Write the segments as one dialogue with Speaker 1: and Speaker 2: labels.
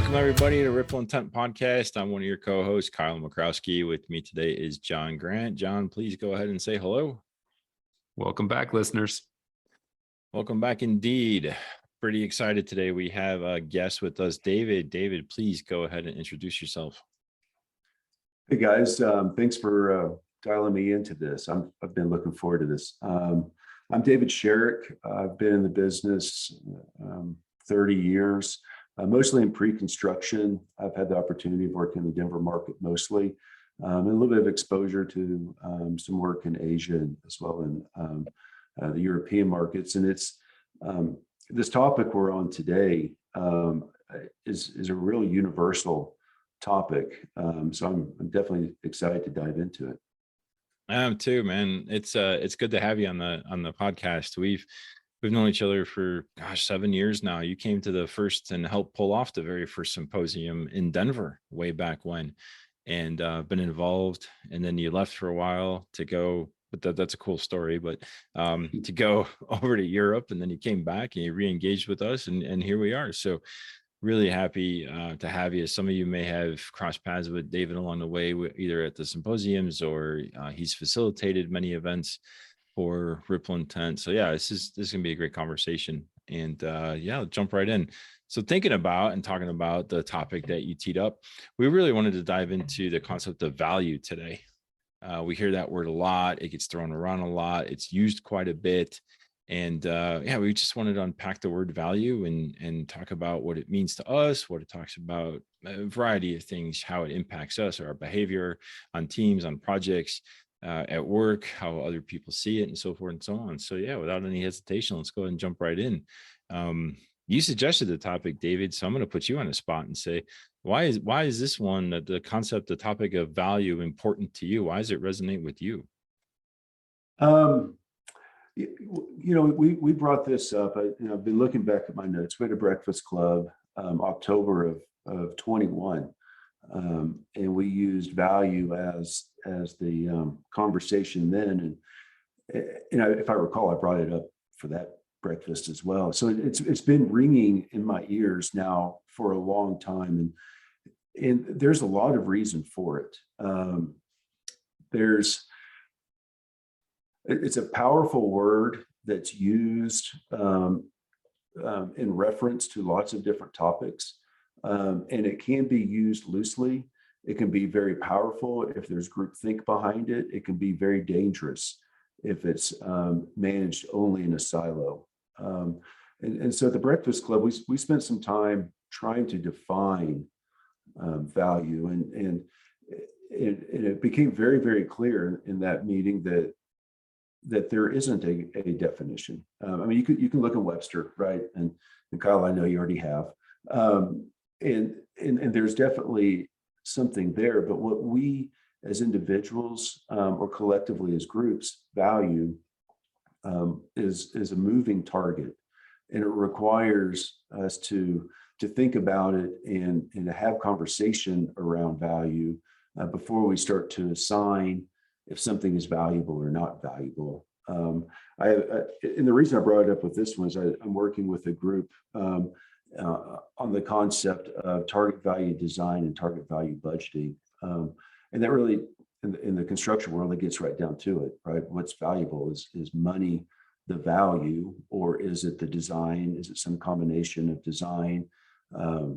Speaker 1: Welcome, everybody, to Ripple Intent Podcast. I'm one of your co-hosts, Kyle Makrowski. With me today is John Grant. John, please go ahead and say hello.
Speaker 2: Welcome back, listeners.
Speaker 1: Welcome back indeed. Pretty excited today. We have a guest with us, David. David, please go ahead and introduce yourself.
Speaker 3: Hey, guys. Thanks for dialing me into this. I've been looking forward to this. I'm David Sharrock. I've been in the business 30 years. Mostly in pre-construction. I've had the opportunity of working in the Denver market mostly, and a little bit of exposure to some work in Asia as well in the European markets. And it's this topic we're on today is a real universal topic. So I'm definitely excited to dive into it.
Speaker 1: I am too, man. It's good to have you on the podcast. We've known each other for 7 years now. You came to the first and helped pull off the very first symposium in Denver way back when, and been involved. And then you left for a while to go, but that's a cool story. But to go over to Europe, and then you came back and you re-engaged with us, and here we are. So really happy to have you. Some of you may have crossed paths with David along the way, either at the symposiums or he's facilitated many events for Ripple Intent. So yeah, this is gonna be a great conversation. And yeah, let's jump right in. So thinking about and talking about the topic that you teed up, we really wanted to dive into the concept of value today. We hear that word a lot. It gets thrown around a lot. It's used quite a bit. And yeah, we just wanted to unpack the word value and talk about what it means to us, what it talks about, a variety of things, how it impacts us, our behavior on teams, on projects, at work, how other people see it, and so forth and so on. So yeah, without any hesitation, let's go ahead and jump right in. You suggested the topic, David, so I'm going to put you on the spot and say, why is this one, the concept, the topic of value, important to you? Why does it resonate with you?
Speaker 3: We brought this up. I've been looking back at my notes. We had a breakfast club, October of 21. And we used value as the conversation then, and if I recall, I brought it up for that breakfast as well. So it's been ringing in my ears now for a long time, and there's a lot of reason for it. It's a powerful word that's used in reference to lots of different topics. And it can be used loosely. It can be very powerful if there's groupthink behind it. It can be very dangerous if it's managed only in a silo. And so at the Breakfast Club, we spent some time trying to define value, and it became very, very clear in that meeting that there isn't a definition. I mean, you can look in Webster, right? And Kyle, I know you already have. And there's definitely something there, but what we as individuals or collectively as groups value is a moving target, and it requires us to think about it and to have conversation around value before we start to assign if something is valuable or not valuable. And the reason I brought it up with this one is I'm working with a group on the concept of target value design and target value budgeting. And that really, in the construction world, it gets right down to it, right? What's valuable is money the value, or is it the design? Is it some combination of design,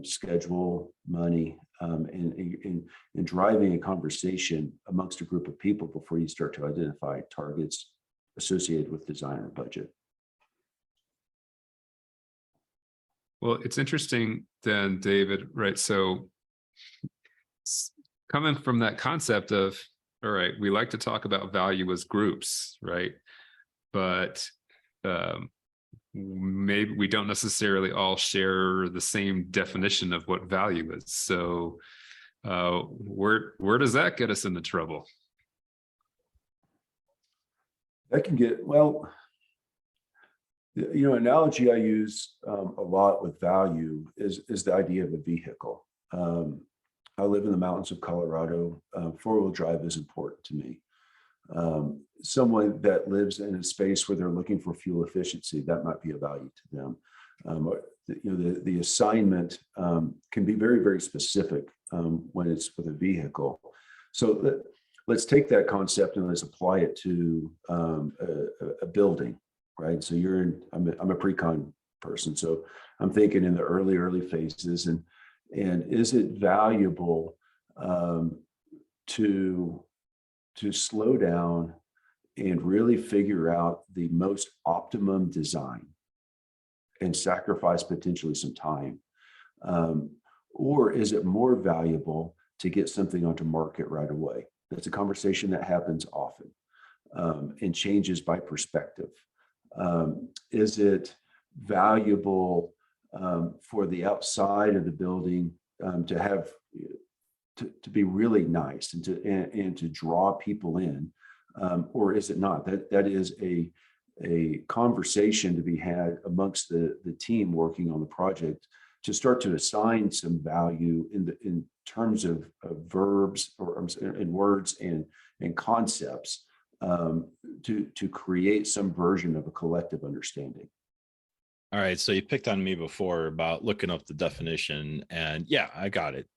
Speaker 3: schedule, money, and driving a conversation amongst a group of people before you start to identify targets associated with design or budget?
Speaker 2: Well, it's interesting then, David, right? So coming from that concept of, all right, we like to talk about value as groups, right? But maybe we don't necessarily all share the same definition of what value is. So where does that get us into trouble?
Speaker 3: That can get, well, analogy I use a lot with value is the idea of a vehicle. I live in the mountains of Colorado. Four-wheel drive is important to me. Someone that lives in a space where they're looking for fuel efficiency, that might be a value to them. The assignment can be very, very specific when it's with a vehicle. So let's take that concept and let's apply it to a building, right? So I'm a pre-con person, so I'm thinking in the early phases, and is it valuable to slow down and really figure out the most optimum design and sacrifice potentially some time? Or is it more valuable to get something onto market right away? That's a conversation that happens often and changes by perspective. Is it valuable for the outside of the building to have to be really nice and to draw people in, or is it not? That is a conversation to be had amongst the team working on the project to start to assign some value in terms of verbs or in words and concepts to create some version of a collective understanding.
Speaker 1: All right. So you picked on me before about looking up the definition, and yeah, I got it.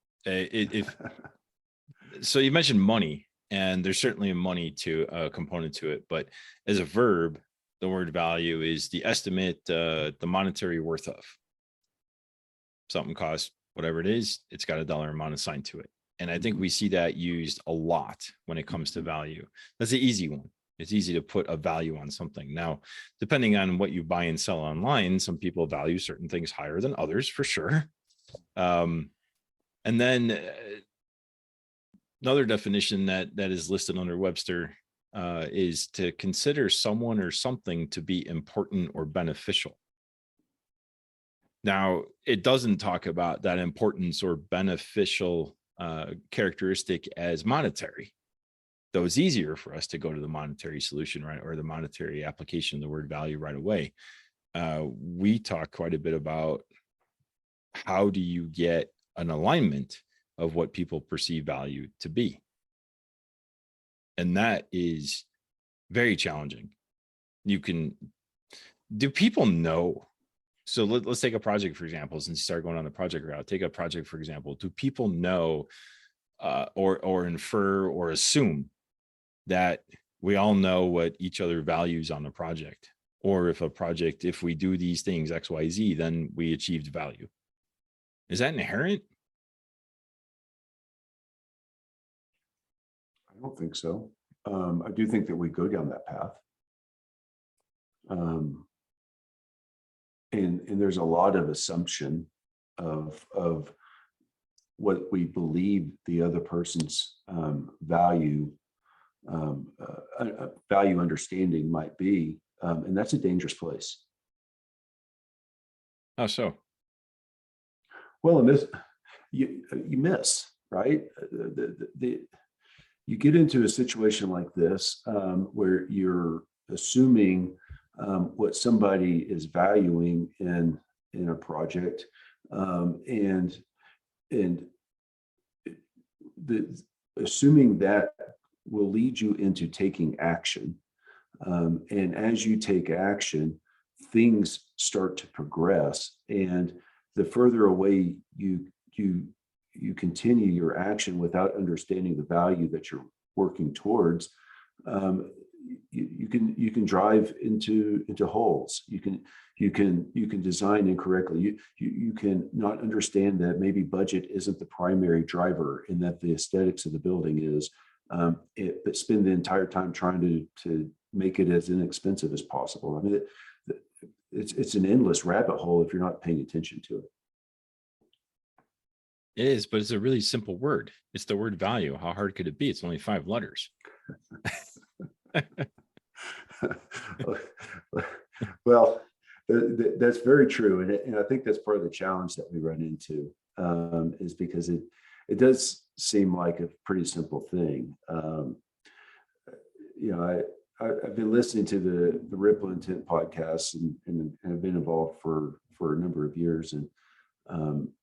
Speaker 1: So you mentioned money, and there's certainly a money to a component to it, but as a verb, the word value is the estimate, the monetary worth of something. Costs whatever it is, it's got a dollar amount assigned to it. And I think we see that used a lot when it comes to value. That's the easy one. It's easy to put a value on something. Now, depending on what you buy and sell online, some people value certain things higher than others, for sure. And then another definition that is listed under Webster is to consider someone or something to be important or beneficial. Now, it doesn't talk about that importance or beneficial characteristic as monetary. Though it's easier for us to go to the monetary solution, right, or the monetary application of the word value right away. We talk quite a bit about how do you get an alignment of what people perceive value to be. And that is very challenging. Do people know? So let's take a project, for example, since you start going on the project route. Take a project, for example. Do people know or infer or assume that we all know what each other values on the project? Or if we do these things, X, Y, Z, then we achieved value. Is that inherent?
Speaker 3: I don't think so. I do think that we go down that path. And there's a lot of assumption of what we believe the other person's value understanding might be, and that's a dangerous place.
Speaker 1: How so?
Speaker 3: Well, in this, you miss, right? You get into a situation like this where you're assuming what somebody is valuing in a project, and assuming that will lead you into taking action. And as you take action, things start to progress. And the further away you continue your action without understanding the value that you're working towards, you can drive into holes. You can design incorrectly. You can not understand that maybe budget isn't the primary driver, and that the aesthetics of the building is. But spend the entire time trying to make it as inexpensive as possible. I mean, it's an endless rabbit hole if you're not paying attention to it.
Speaker 1: It is, but it's a really simple word. It's the word value. How hard could it be? It's only 5 letters.
Speaker 3: Well, that's very true, and I think that's part of the challenge that we run into, is because it does seem like a pretty simple thing. I've been listening to the Ripple Intent podcast and have been involved for a number of years, and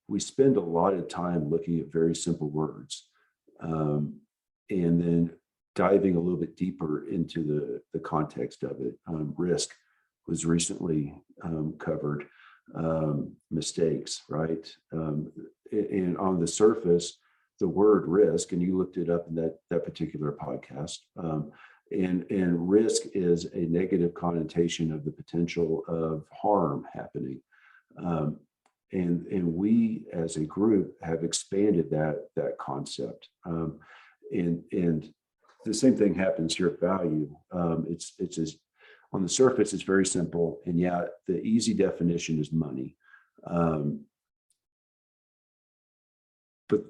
Speaker 3: we spend a lot of time looking at very simple words, and then diving a little bit deeper into the context of it. Risk was recently covered. mistakes, right? And on the surface, the word risk, and you looked it up in that particular podcast, and risk is a negative connotation of the potential of harm happening. And we as a group have expanded that concept. And the same thing happens here at Value. It's as on the surface, it's very simple, and yet the easy definition is money.
Speaker 1: But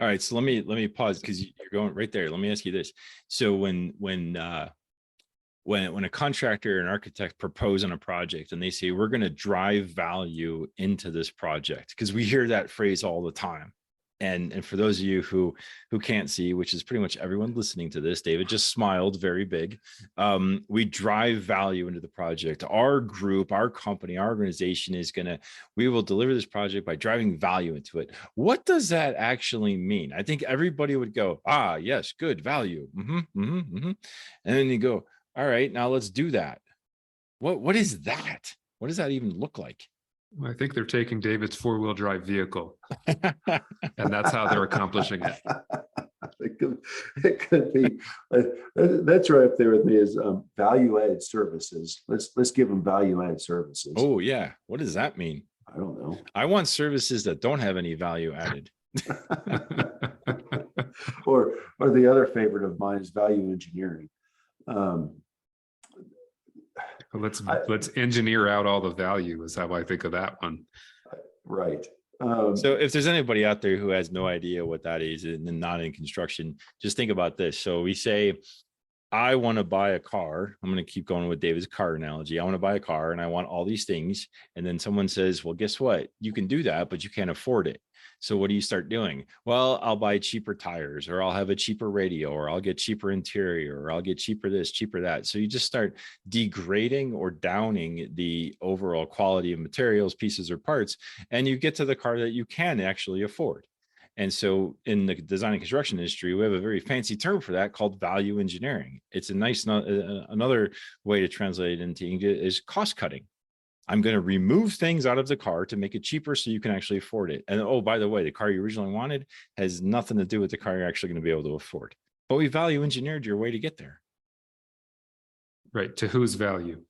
Speaker 1: all right, so let me pause because you're going right there. Let me ask you this: so when a contractor and architect propose on a project and they say we're going to drive value into this project, because we hear that phrase all the time. And for those of you who can't see, which is pretty much everyone listening to this, David just smiled very big. We drive value into the project. Our group, our company, our organization we will deliver this project by driving value into it. What does that actually mean? I think everybody would go, yes, good, value. And then you go, all right, now let's do that. What is that? What does that even look like?
Speaker 2: I think they're taking David's 4-wheel drive vehicle, and that's how they're accomplishing it.
Speaker 3: It could be. That's right up there with me is value-added services. Let's give them value-added services.
Speaker 1: Oh yeah, what does that mean?
Speaker 3: I don't know.
Speaker 1: I want services that don't have any value added.
Speaker 3: or the other favorite of mine is value engineering.
Speaker 2: Let's engineer out all the value is how I think of that one.
Speaker 3: Right.
Speaker 1: So if there's anybody out there who has no idea what that is and not in construction, just think about this. So we say, I want to buy a car. I'm going to keep going with David's car analogy. I want to buy a car and I want all these things. And then someone says, well, guess what? You can do that, but you can't afford it. So what do you start doing? Well, I'll buy cheaper tires, or I'll have a cheaper radio, or I'll get cheaper interior, or I'll get cheaper this, cheaper that. So you just start degrading or downing the overall quality of materials, pieces, or parts, and you get to the car that you can actually afford. And so in the design and construction industry, we have a very fancy term for that called value engineering. It's a nice, another way to translate it into English is cost cutting. I'm going to remove things out of the car to make it cheaper so you can actually afford it. And oh, by the way, the car you originally wanted has nothing to do with the car you're actually going to be able to afford. But we value engineered your way to get there.
Speaker 2: Right. To whose value?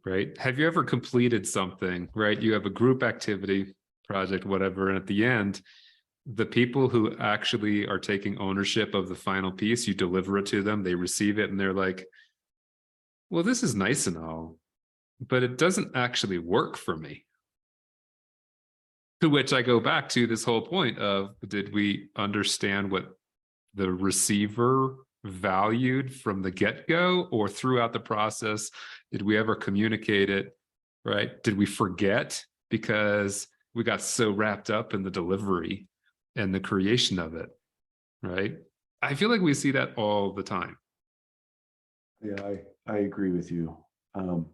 Speaker 2: Right. Have you ever completed something, right? You have a group activity, project, whatever, and at the end, the people who actually are taking ownership of the final piece, you deliver it to them, they receive it, and they're like, well, this is nice and all, but it doesn't actually work for me. To which I go back to this whole point of, did we understand what the receiver valued from the get-go, or throughout the process? Did we ever communicate it, right? Did we forget because we got so wrapped up in the delivery and the creation of it, right? I feel like we see that all the time.
Speaker 3: Yeah, I agree with you. And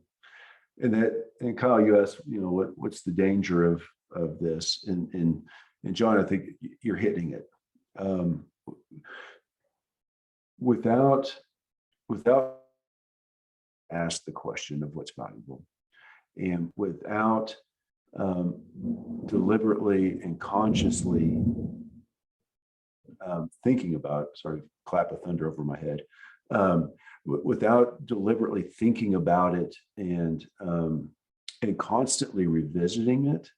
Speaker 3: Kyle, you asked, what's the danger of this? And John, I think you're hitting it. Without ask the question of what's valuable, and without deliberately and consciously thinking about, sorry, clap of thunder over my head, without deliberately thinking about it and constantly revisiting it,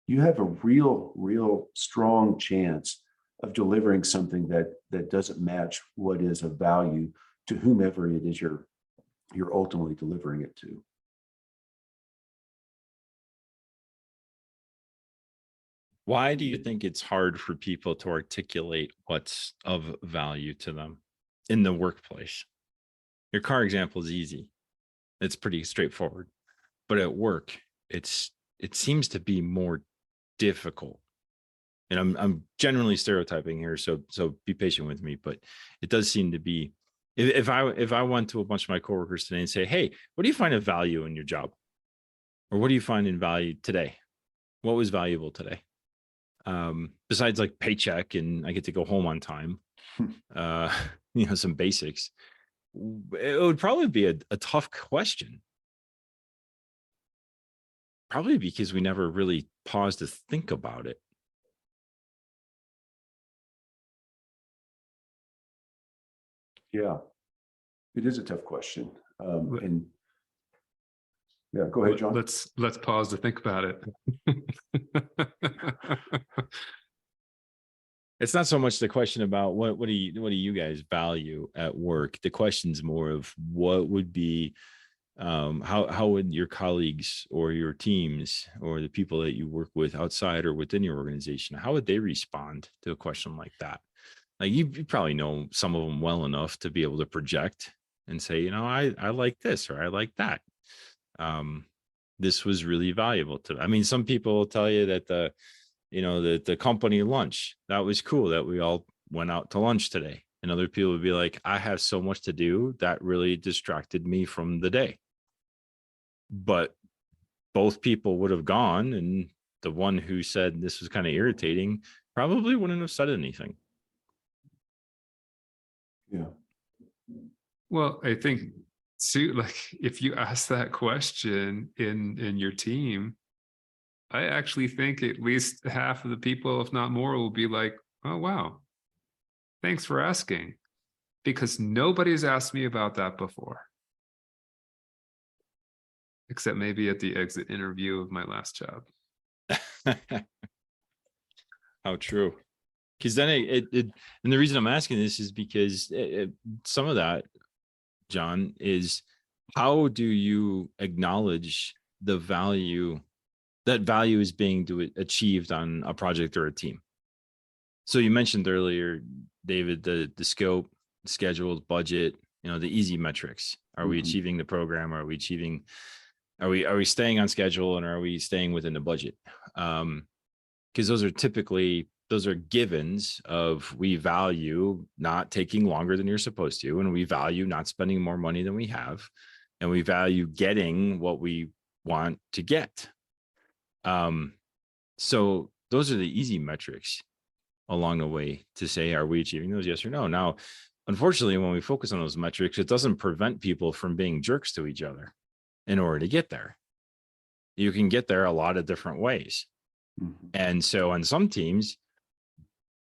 Speaker 3: you have a real strong chance of delivering something that doesn't match what is of value to whomever it is you're ultimately delivering it to.
Speaker 1: Why do you think it's hard for people to articulate what's of value to them in the workplace? Your car example is easy. It's pretty straightforward. But at work, it seems to be more difficult. And I'm generally stereotyping here, so be patient with me, but it does seem to be, if I went to a bunch of my coworkers today and say, hey, what do you find of value in your job? Or what do you find in value today? What was valuable today? Besides like paycheck and I get to go home on time, some basics, it would probably be a tough question. Probably because we never really paused to think about it.
Speaker 3: Yeah, it is a tough question.
Speaker 2: Let-
Speaker 3: And yeah, go ahead, John.
Speaker 2: Let's pause to think about it.
Speaker 1: It's not so much the question about what do you guys value at work. The question's more of what would be how would your colleagues or your teams or the people that you work with outside or within your organization, how would they respond to a question like that? Like you probably know some of them well enough to be able to project and say, I like this or I like that. This was really valuable to them. I mean, some people will tell you that the company lunch, that was cool that we all went out to lunch today. And other people would be like, I have so much to do that really distracted me from the day. But both people would have gone, and the one who said this was kind of irritating probably wouldn't have said anything.
Speaker 3: Yeah.
Speaker 2: Well, I think Sue, like if you ask that question in your team, I actually think at least half of the people, if not more, will be like, oh, wow, thanks for asking, because nobody's asked me about that before. Except maybe at the exit interview of my last job.
Speaker 1: How true. Because then and the reason I'm asking this is because some of that, John, is how do you acknowledge the value is being achieved on a project or a team? So you mentioned earlier, David, the scope, schedule, budget, the easy metrics. Are we achieving the program? Are we staying on schedule, and are we staying within the budget? Because those are givens of, we value not taking longer than you're supposed to, and we value not spending more money than we have, and we value getting what we want to get. So those are the easy metrics along the way to say, are we achieving those? Yes or no? Now, unfortunately, when we focus on those metrics, it doesn't prevent people from being jerks to each other in order to get there. You can get there a lot of different ways. And so on some teams,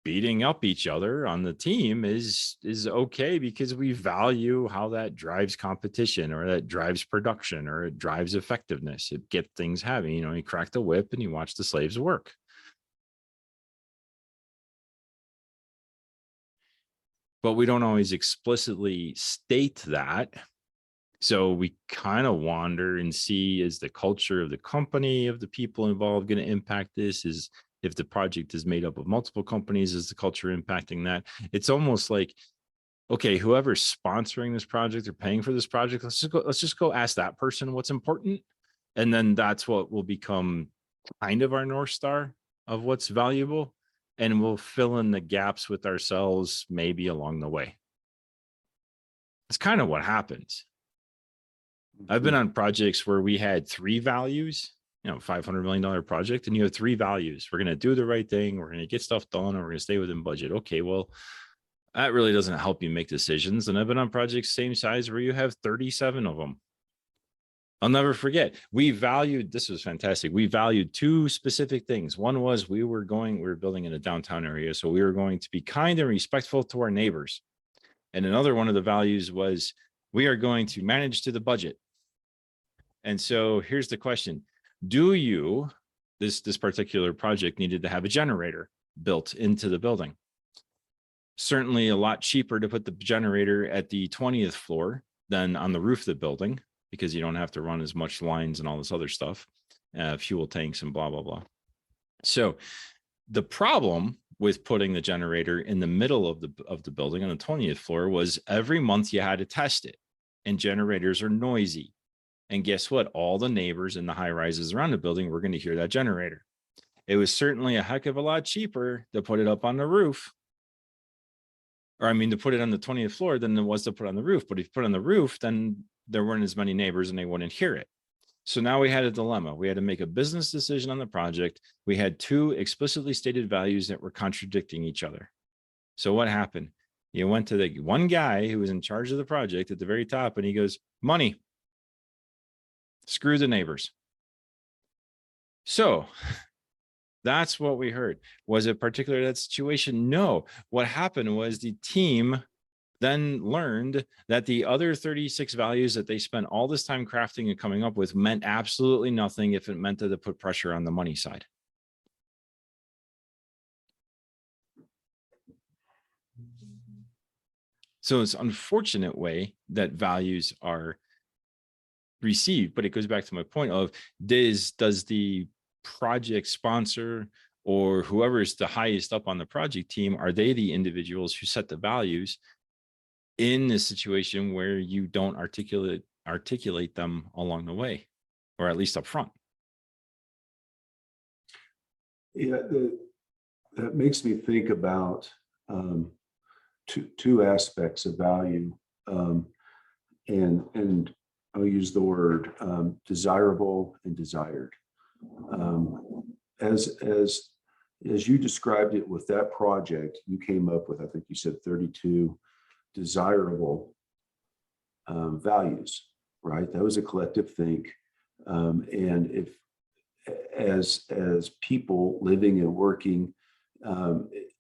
Speaker 1: beating up each other on the team is okay, because we value how that drives competition, or that drives production, or it drives effectiveness. It gets things heavy. You crack the whip and you watch the slaves work. But we don't always explicitly state that. So we kind of wander and see, is the culture of the company, of the people involved, going to impact this? If the project is made up of multiple companies, is the culture impacting that? It's almost like, okay, whoever's sponsoring this project or paying for this project, let's just go ask that person what's important. And then that's what will become kind of our North Star of what's valuable. And we'll fill in the gaps with ourselves maybe along the way. It's kind of what happens. I've been on projects where we had 3 values, $500 million project, and you have 3 values. We're going to do the right thing. We're going to get stuff done, and we're going to stay within budget. Okay, well, that really doesn't help you make decisions. And I've been on projects same size where you have 37 of them. I'll never forget. This was fantastic. We valued 2 specific things. One was we were building in a downtown area, so we were going to be kind and respectful to our neighbors. And another one of the values was we are going to manage to the budget. And so here's the question. This particular project needed to have a generator built into the building. Certainly a lot cheaper to put the generator at the 20th floor than on the roof of the building, because you don't have to run as much lines and all this other stuff, fuel tanks and blah, blah, blah. So the problem with putting the generator in the middle of the building on the 20th floor was every month you had to test it, and generators are noisy. And guess what? All the neighbors in the high rises around the building were going to hear that generator. It was certainly a heck of a lot cheaper to put it up on the roof, to put it on the 20th floor than it was to put on the roof. But if you put it on the roof, then there weren't as many neighbors and they wouldn't hear it. So now we had a dilemma. We had to make a business decision on the project. We had 2 explicitly stated values that were contradicting each other. So what happened? You went to the one guy who was in charge of the project at the very top, and he goes, money. Screw the neighbors. So that's what we heard. Was it particular to that situation? No. What happened was the team then learned that the other 36 values that they spent all this time crafting and coming up with meant absolutely nothing if it meant that it put pressure on the money side. So it's unfortunate way that values are received, but it goes back to my point of does the project sponsor or whoever is the highest up on the project team, are they the individuals who set the values in a situation where you don't articulate them along the way, or at least up front?
Speaker 3: Yeah, that makes me think about two aspects of value, and I'll use the word desirable and desired. As you described it with that project, you came up with, I think you said 32 desirable values, right? That was a collective think. And if as people living and working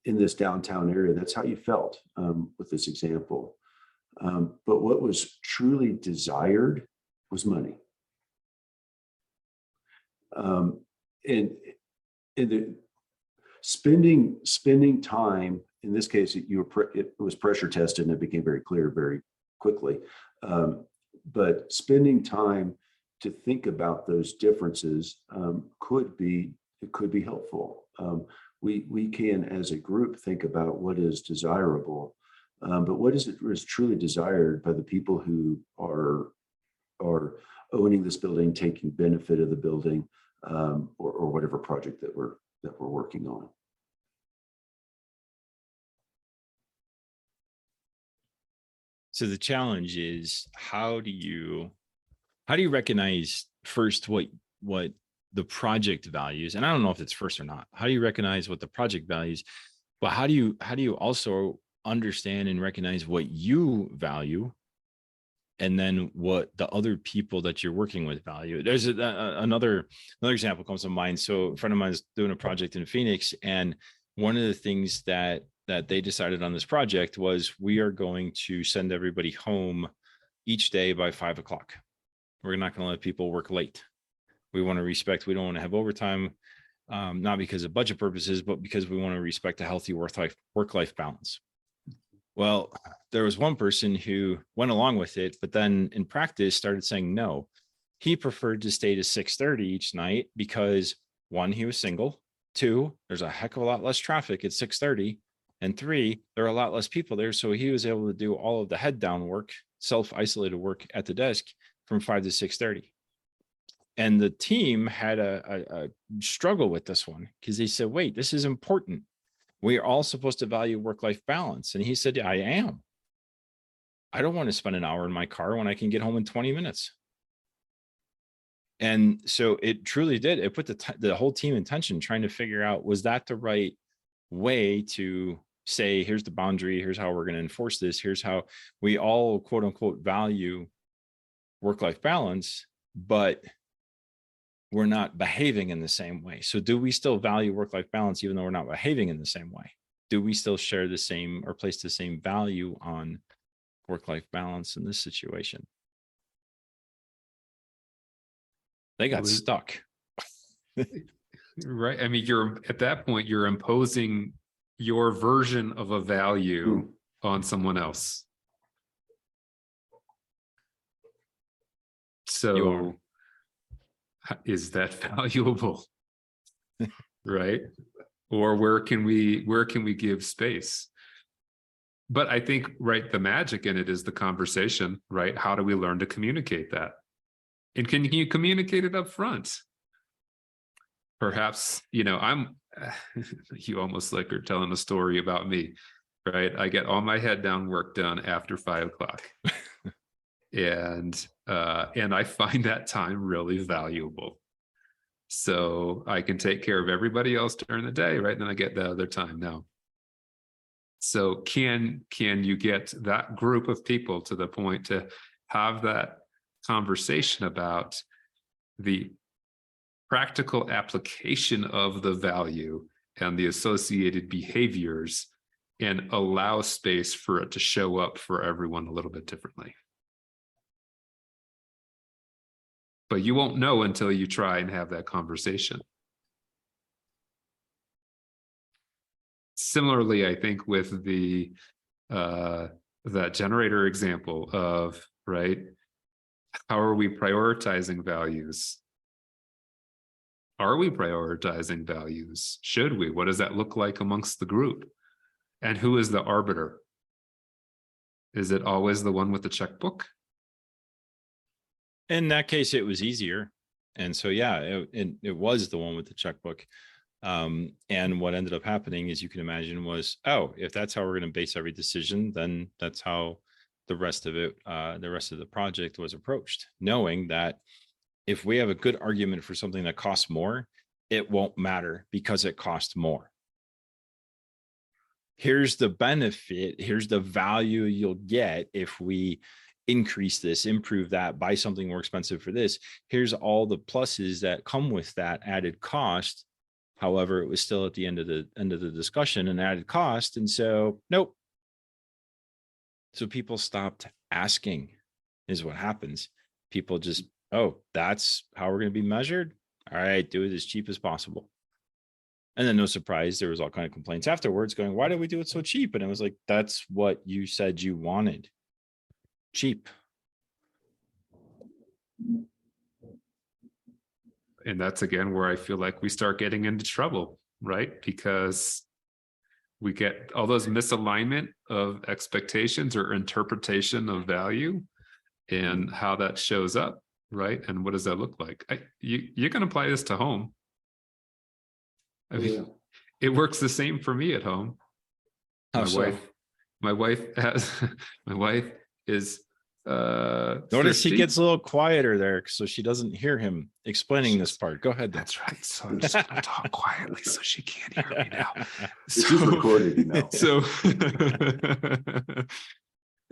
Speaker 3: in this downtown area, that's how you felt with this example. But what was truly desired was money. And the spending time, in this case, it was pressure tested and it became very clear very quickly. But spending time to think about those differences could be helpful. We can, as a group, think about what is desirable, but what is truly desired by the people who are owning this building, taking benefit of the building, or whatever project that we're working on.
Speaker 1: So the challenge is, how do you recognize first what the project values? And I don't know if it's first or not. How do you recognize what the project values, but how do you also understand and recognize what you value, and then what the other people that you're working with value? There's another example comes to mind. So a friend of mine is doing a project in Phoenix, and one of the things that they decided on this project was, we are going to send everybody home each day by 5 o'clock. We're not going to let people work late. We want to respect, we don't want to have overtime, not because of budget purposes, but because we want to respect a healthy work-life balance. Well, there was one person who went along with it, but then in practice started saying no. He preferred to stay to 6:30 each night because, one, he was single. Two, there's a heck of a lot less traffic at 6:30. And three, there are a lot less people there. So he was able to do all of the head down work, self-isolated work at the desk from 5 to 6:30. And the team had a struggle with this one, because they said, wait, this is important. We are all supposed to value work-life balance. And he said, I am. I don't want to spend an hour in my car when I can get home in 20 minutes. And so it truly did. It put the whole team in tension, trying to figure out, was that the right way to say, here's the boundary, here's how we're going to enforce this, here's how we all, quote unquote, value work-life balance, but we're not behaving in the same way. So do we still value work-life balance even though we're not behaving in the same way? Do we still share the same or place the same value on work-life balance in this situation? They got stuck.
Speaker 2: Right. I mean, at that point, you're imposing your version of a value on someone else. So is that valuable? Right? Or where can we give space? But I think, right, the magic in it is the conversation, right? How do we learn to communicate that? And can you communicate it up front? Perhaps, you almost like are telling a story about me, right? I get all my head down work done after 5 o'clock. And I find that time really valuable. So I can take care of everybody else during the day, right? And then I get the other time now. So can you get that group of people to the point to have that conversation about the practical application of the value and the associated behaviors, and allow space for it to show up for everyone a little bit differently. But you won't know until you try and have that conversation. Similarly, I think with the that generator example of, right, how are we prioritizing values? Are we prioritizing values? Should we? What does that look like amongst the group? And who is the arbiter? Is it always the one with the checkbook?
Speaker 1: In that case, it was easier. And so, yeah, it was the one with the checkbook. And what ended up happening, as you can imagine, was, oh, if that's how we're going to base every decision, then that's how the rest of it, the rest of the project was approached, knowing that if we have a good argument for something that costs more, it won't matter because it costs more. Here's the benefit, here's the value you'll get if we increase this, improve that, buy something more expensive for this. Here's all the pluses that come with that added cost. However, it was still at the end of the discussion an added cost. And so, nope. So people stopped asking is what happens. People just, oh, that's how we're going to be measured. All right, do it as cheap as possible. And then no surprise, there was all kind of complaints afterwards going, why did we do it so cheap? And it was like, that's what you said you wanted. Cheap.
Speaker 2: And that's again where I feel like we start getting into trouble, right? Because we get all those misalignment of expectations or interpretation of value and how that shows up, right? And what does that look like? You can apply this to home. I mean, it works the same for me at home. My wife is
Speaker 1: notice
Speaker 2: thrifty.
Speaker 1: he gets a little quieter there so she doesn't hear him explaining this part. Go ahead.
Speaker 2: That's right. So I'm just going to talk quietly so she can't hear me now.
Speaker 3: This is recorded, you know.
Speaker 2: So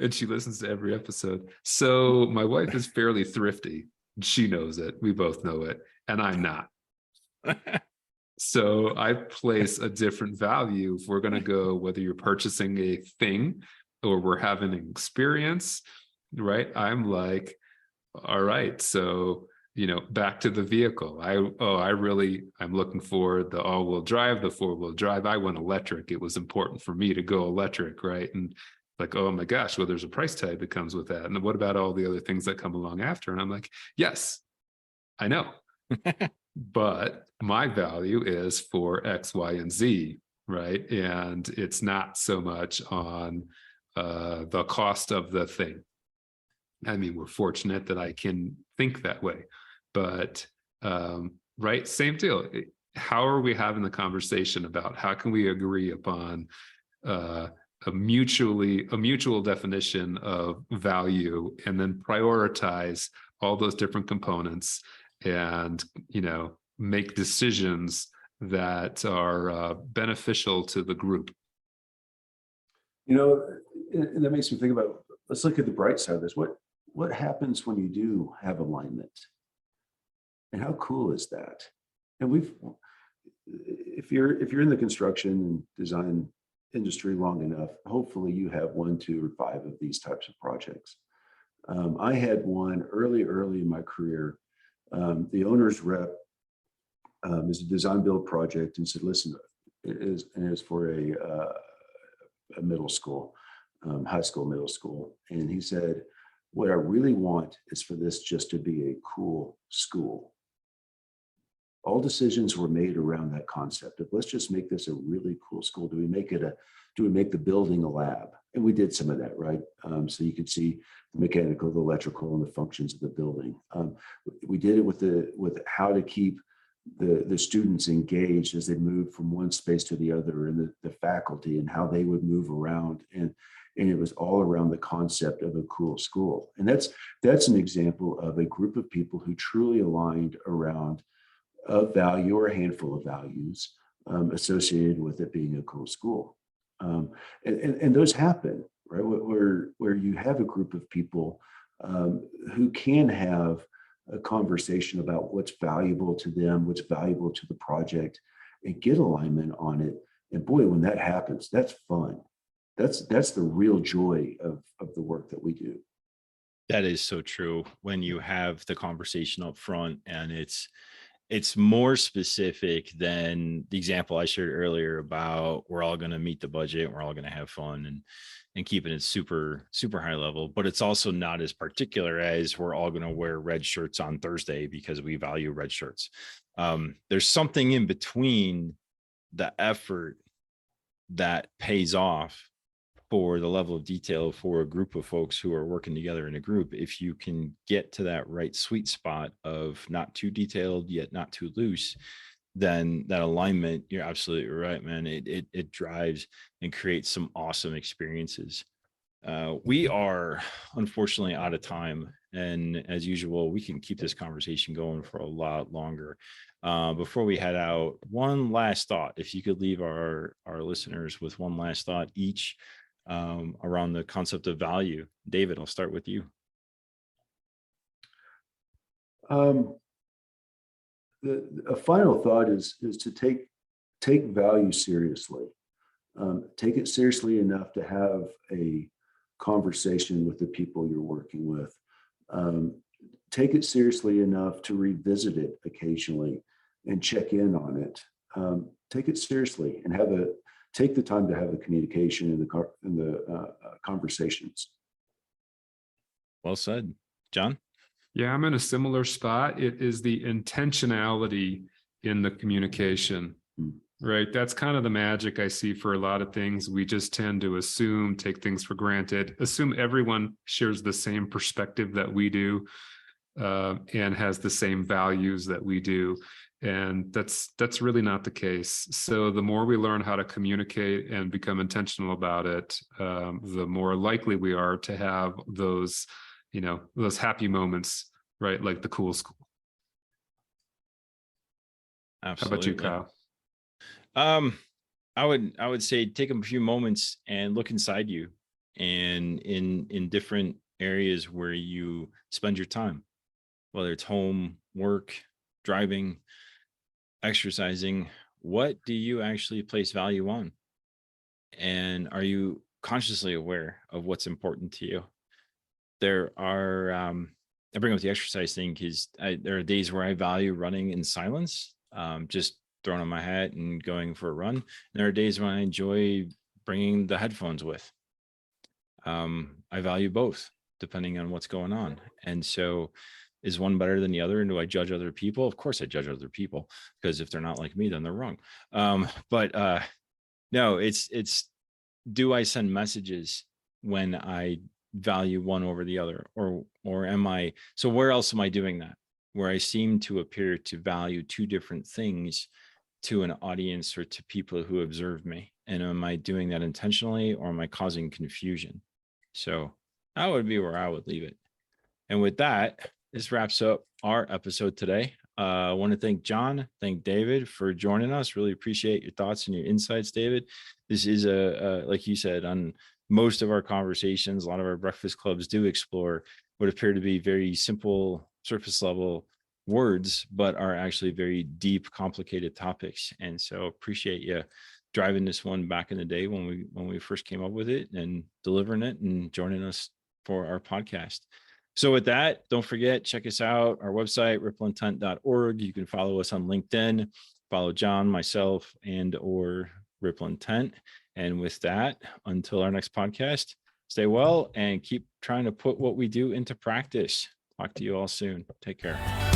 Speaker 2: and she listens to every episode. So my wife is fairly thrifty. She knows it. We both know it. And I'm not. So I place a different value if we're going to go, whether you're purchasing a thing or we're having an experience, right? I'm like, all right, so, back to the vehicle. I'm looking for the all-wheel drive, the four-wheel drive. I went electric. It was important for me to go electric, right? And like, oh my gosh, well, there's a price tag that comes with that. And what about all the other things that come along after? And I'm like, yes, I know. But my value is for X, Y, and Z, right? And it's not so much on the cost of the thing. I mean, we're fortunate that I can think that way, but right, same deal. How are we having the conversation about how can we agree upon a mutual definition of value, and then prioritize all those different components and make decisions that are beneficial to the group.
Speaker 3: And that makes me think about, let's look at the bright side of this. What happens when you do have alignment? And how cool is that? And if you're in the construction and design industry long enough, hopefully you have 1, 2, or 5 of these types of projects. I had one early in my career. The owner's rep is a design build project and said, listen, it is for a middle school, high school, middle school. And he said, what I really want is for this just to be a cool school. All decisions were made around that concept of, let's just make this a really cool school. Do we make the building a lab? And we did some of that, right? So you could see the mechanical, the electrical, and the functions of the building. We did it with how to keep the students engaged as they moved from one space to the other, and the faculty and how they would move around. And it was all around the concept of a cool school. And that's an example of a group of people who truly aligned around a value or a handful of values associated with it being a cool school. And those happen, right? Where you have a group of people who can have a conversation about what's valuable to them, what's valuable to the project, and get alignment on it. And boy, when that happens, that's fun. That's the real joy of the work that we do.
Speaker 1: That is so true. When you have the conversation up front, and it's more specific than the example I shared earlier about we're all going to meet the budget, we're all going to have fun and keeping it super, super high level. But it's also not as particular as we're all going to wear red shirts on Thursday because we value red shirts. There's something in between the effort that pays off for the level of detail for a group of folks who are working together in a group. If you can get to that right sweet spot of not too detailed yet not too loose, then that alignment, you're absolutely right, man. It drives and creates some awesome experiences. We are unfortunately out of time, and as usual, we can keep this conversation going for a lot longer. Before we head out, one last thought. If you could leave our listeners with one last thought each around the concept of value. David, I'll start with you.
Speaker 3: A final thought is to take value seriously. Take it seriously enough to have a conversation with the people you're working with. Take it seriously enough to revisit it occasionally and check in on it. Take it seriously and take the time to have the communication and the conversations.
Speaker 1: Well said. Jon?
Speaker 2: Yeah, I'm in a similar spot. It is the intentionality in the communication, right? That's kind of the magic I see for a lot of things. We just tend to assume, take things for granted, assume everyone shares the same perspective that we do, and has the same values that we do. And that's really not the case. So the more we learn how to communicate and become intentional about it, the more likely we are to have those happy moments, right? Like the cool school.
Speaker 1: Absolutely.
Speaker 2: How about you, Kyle?
Speaker 1: I would say take a few moments and look inside you and in different areas where you spend your time, whether it's home, work, driving, exercising. What do you actually place value on? And are you consciously aware of what's important to you? There are, I bring up the exercise thing because there are days where I value running in silence, just throwing on my hat and going for a run. And there are days when I enjoy bringing the headphones with. I value both depending on what's going on. And so is one better than the other? And do I judge other people? Of course I judge other people, because if they're not like me, then they're wrong. But no, it's do I send messages when I value one over the other, or am I, so where else am I doing that? Where I seem to appear to value two different things to an audience or to people who observe me. And am I doing that intentionally, or am I causing confusion? So that would be where I would leave it. And with that, this wraps up our episode today. I want to thank Jon, thank David for joining us. Really appreciate your thoughts and your insights, David. This is like you said, on most of our conversations, a lot of our breakfast clubs do explore what appear to be very simple, surface level words, but are actually very deep, complicated topics. And so appreciate you driving this one back in the day when we first came up with it, and delivering it and joining us for our podcast. So with that, don't forget, check us out, our website, ripplintent.org. You can follow us on LinkedIn, follow Jon, myself, and or Ripple Intent. And with that, until our next podcast, stay well and keep trying to put what we do into practice. Talk to you all soon. Take care.